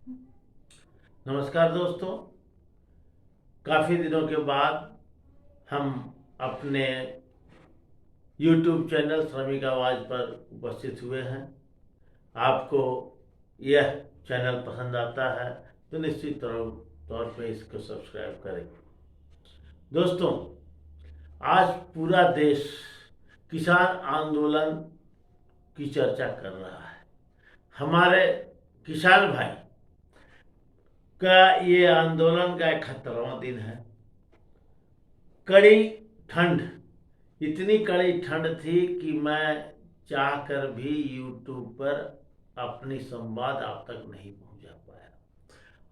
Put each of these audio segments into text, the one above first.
नमस्कार दोस्तों। काफ़ी दिनों के बाद हम अपने YouTube चैनल श्रमिक आवाज़ पर उपस्थित हुए हैं। आपको यह चैनल पसंद आता है तो निश्चित तौर पे इसको सब्सक्राइब करें। दोस्तों, आज पूरा देश किसान आंदोलन की चर्चा कर रहा है। हमारे किसान भाई का ये आंदोलन का 71वां दिन है। कड़ी ठंड, इतनी कड़ी ठंड थी कि मैं चाहकर भी YouTube पर अपनी संवाद आप तक नहीं पहुंचा पाया।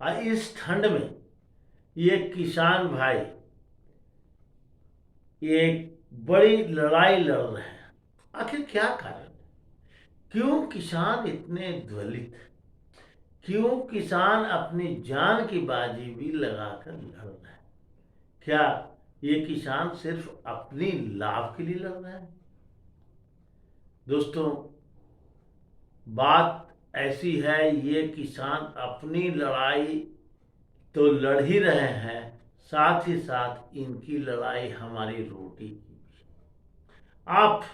और इस ठंड में ये किसान भाई एक बड़ी लड़ाई लड़ रहे हैं। आखिर क्या कारण है? क्यों किसान इतने ज्वलित हैं? क्यों किसान अपनी जान की बाजी भी लगाकर लड़ रहे हैं? क्या ये किसान सिर्फ अपनी लाभ के लिए लड़ रहे हैं? दोस्तों, बात ऐसी है, ये किसान अपनी लड़ाई तो लड़ ही रहे हैं, साथ ही साथ इनकी लड़ाई हमारी रोटी की भी। आप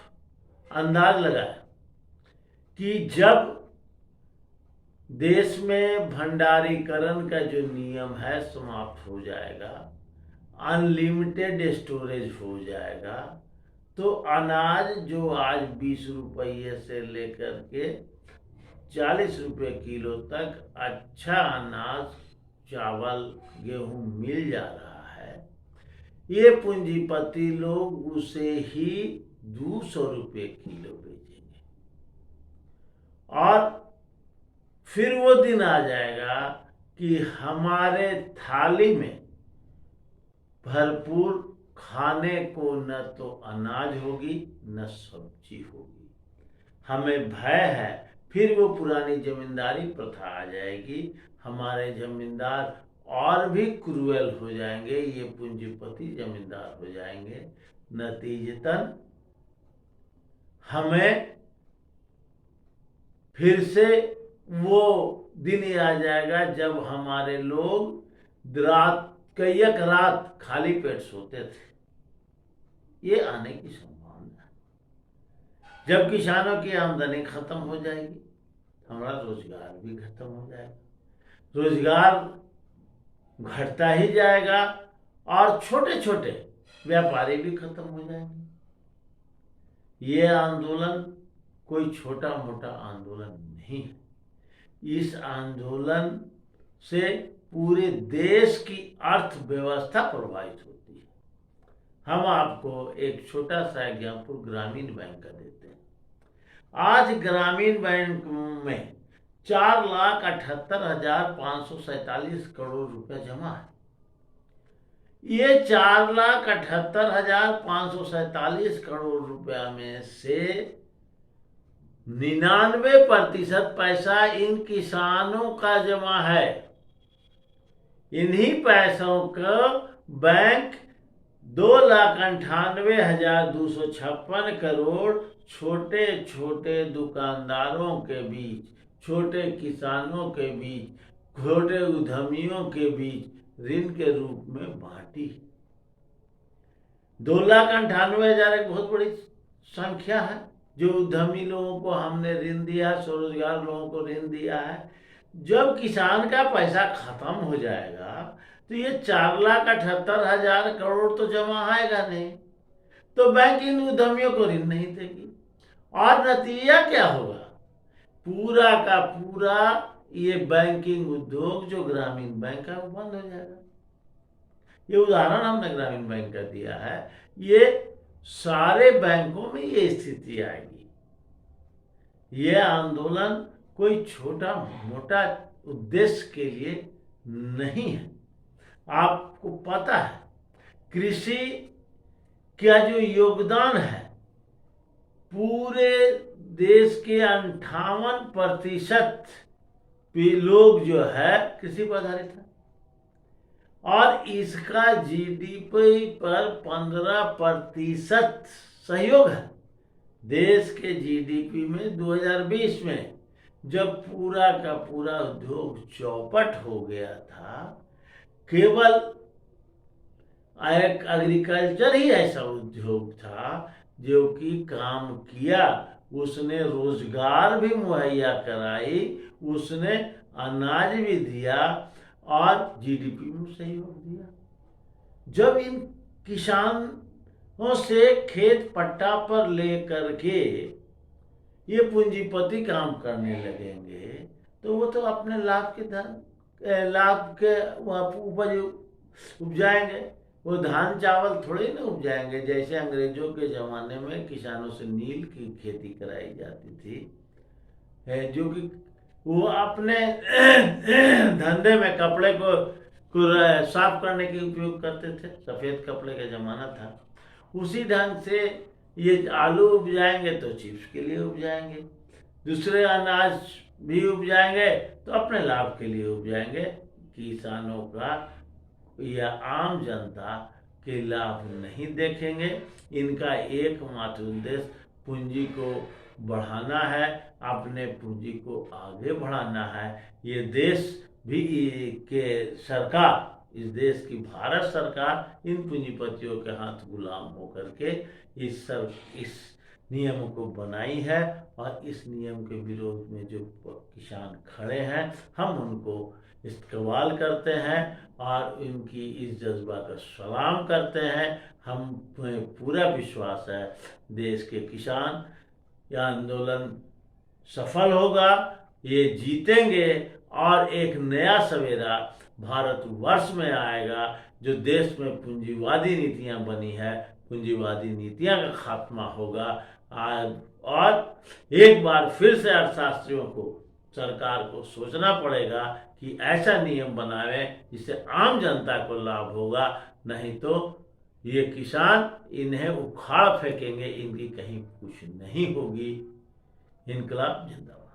अंदाज लगाएं कि जब देश में भंडारीकरण का जो नियम है समाप्त हो जाएगा, अनलिमिटेड स्टोरेज हो जाएगा, तो अनाज जो आज 20 रुपये से लेकर के 40 रुपये किलो तक अच्छा अनाज, चावल, गेहूं मिल जा रहा है, ये पूंजीपति लोग उसे ही 200 रुपये किलो बेचेंगे। और फिर वो दिन आ जाएगा कि हमारे थाली में भरपूर खाने को न तो अनाज होगी न सब्जी होगी। हमें भय है फिर वो पुरानी जमींदारी प्रथा आ जाएगी, हमारे जमींदार और भी क्रूएल हो जाएंगे, ये पूंजीपति जमींदार हो जाएंगे। नतीजतन हमें फिर से वो दिन आ जाएगा जब हमारे लोग रात कई एक रात खाली पेट सोते थे। ये आने की संभावना है। जब किसानों की आमदनी खत्म हो जाएगी, हमारा रोजगार भी खत्म हो जाएगा। रोजगार घटता ही जाएगा और छोटे छोटे व्यापारी भी खत्म हो जाएंगे। ये आंदोलन कोई छोटा मोटा आंदोलन नहीं है। इस आंदोलन से पूरे देश की अर्थव्यवस्था प्रभावित होती है। हम आपको एक छोटा सा एग्जाम्पल ग्रामीण बैंक का देते हैं। आज ग्रामीण बैंक में 4,78,547 करोड़ रुपए जमा है। ये 4,78,547 करोड़ रुपया में से 99% पैसा इन किसानों का जमा है। इन्हीं पैसों को बैंक 2,98,256 करोड़ छोटे छोटे दुकानदारों के बीच, छोटे किसानों के बीच, छोटे उद्यमियों के बीच ऋण के रूप में बांटी। 2,98,000 एक बहुत बड़ी संख्या है जो उद्यमी लोगों को हमने ऋण दिया है, स्वरोजगार लोगों को ऋण दिया है। जब किसान का पैसा खत्म हो जाएगा तो ये 4,78,000 करोड़ तो जमा आएगा नहीं, तो बैंक इन उद्यमियों को ऋण नहीं देगी। और नतीजा क्या होगा? पूरा का पूरा ये बैंकिंग उद्योग जो ग्रामीण बैंक है वो बंद हो जाएगा। ये उदाहरण हमने ग्रामीण बैंक का दिया है। ये सारे बैंकों में ये स्थिति आएगी। ये आंदोलन कोई छोटा मोटा उद्देश्य के लिए नहीं है। आपको पता है कृषि का जो योगदान है, पूरे देश के 58% लोग जो है कृषि पर आधारित है और इसका जीडीपी पर 15% सहयोग है। देश के जीडीपी में 2020 में जब पूरा का पूरा उद्योग चौपट हो गया था, केवल एक एग्रीकल्चर ही ऐसा उद्योग था जो कि काम किया, उसने रोजगार भी मुहैया कराई, उसने अनाज भी दिया और जीडीपी में सहयोग दिया। जब इन किसानों से खेत पट्टा पर लेकर के ये पूंजीपति काम करने लगेंगे तो वो तो अपने लाभ के उपज उपजाएंगे। वो धान चावल थोड़े ना उपजाएंगे जैसे अंग्रेजों के ज़माने में किसानों से नील की खेती कराई जाती थी, जो कि वो अपने धंधे में कपड़े को साफ करने के उपयोग करते थे। सफ़ेद कपड़े का ज़माना था। उसी ढंग से ये आलू उपजाएंगे तो चिप्स के लिए उपजाएंगे, दूसरे अनाज भी उपजाएंगे तो अपने लाभ के लिए उपजाएंगे। किसानों का या आम जनता के लाभ नहीं देखेंगे। इनका एकमात्र उद्देश्य पूंजी को बढ़ाना है, अपने पूंजी को आगे बढ़ाना है। ये देश भी के सरकार, इस देश की भारत सरकार इन पूंजीपतियों के हाथ गुलाम होकर के इस नियम को बनाई है और इस नियम के विरोध में जो किसान खड़े हैं हम उनको इस्तकबाल करते हैं और इनकी इस जज्बा का सलाम करते हैं। हम पूरा विश्वास है देश के किसान यह आंदोलन सफल होगा, ये जीतेंगे और एक नया सवेरा भारतवर्ष में आएगा जो देश में पूंजीवादी नीतियां बनी है, पूंजीवादी नीतियां का खात्मा होगा। और एक बार फिर से अर्थशास्त्रियों को सरकार को सोचना पड़ेगा कि ऐसा नियम बनावे जिससे आम जनता को लाभ होगा, नहीं तो ये किसान इन्हें उखाड़ फेंकेंगे, इनकी कहीं कुछ नहीं होगी। इनकलाब जिंदाबाद।